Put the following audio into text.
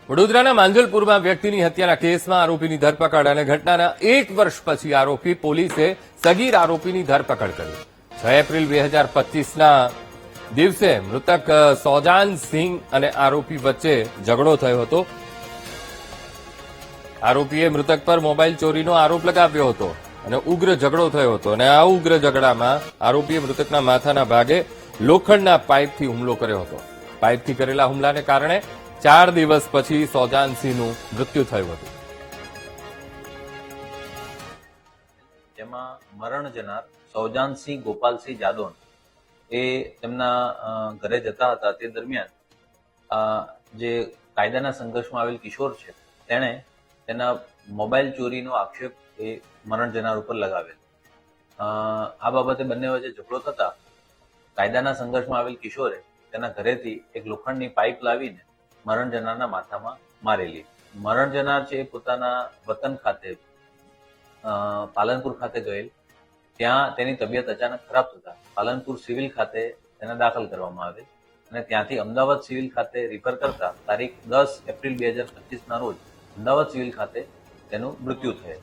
વડોદરાના માંજલપુરમાં વ્યક્તિની હત્યાના કેસમાં આરોપીની ધરપકડ અને ઘટનાના 1 વર્ષ પછી આરોપી પોલીસે સગીર આરોપીની ધરપકડ કરી 6 એપ્રિલ 2025ના દિવસે મૃતક સૌજાન સિંહ અને આરોપી વચ્ચે ઝઘડો થયો હતો। આરોપીએ મૃતક પર મોબાઈલ ચોરીનો આરોપ લગાવ્યો હતો અને ઉગ્ર ઝઘડો થયો હતો અને આ ઉગ્ર ઝઘડામાં આરોપીએ મૃતકના માથાના ભાગે લોખંડના પાઇપથી હુમલો કર્યો હતો। પાઇપથી કરેલા હુમલાને કારણે 4 દિવસ પછી સૌજાનસિંહનું મૃત્યુ થયું હતું। જેમાં મરણ જનાર સૌજાનસિંહ ગોપાલસિંહ જાદોન એ તેમના ઘરે જતા હતા તે દરમિયાન જે કાયદાના સંઘર્ષમાં આવેલ કિશોર છે તેણે તેના મોબાઈલ ચોરીનો આક્ષેપ એ મરણ જનાર ઉપર લગાવેલ। આ બાબતે બંને વચ્ચે ઝઘડો થતા કાયદાના સંઘર્ષમાં આવેલ કિશોરે તેના ઘરેથી એક લોખંડની પાઇપ લાવીને મરણ જનારના માથામાં મારેલી। મરણ જનાર છે એ પોતાના વતન ખાતે પાલનપુર ખાતે ગયેલ, ત્યાં તેની તબિયત અચાનક ખરાબ થતા પાલનપુર સિવિલ ખાતે તેને દાખલ કરવામાં આવેલ અને ત્યાંથી અમદાવાદ સિવિલ ખાતે રિફર કરતા તારીખ 10 એપ્રિલ 2025ના રોજ અમદાવાદ સિવિલ ખાતે તેનું મૃત્યુ થયેલ।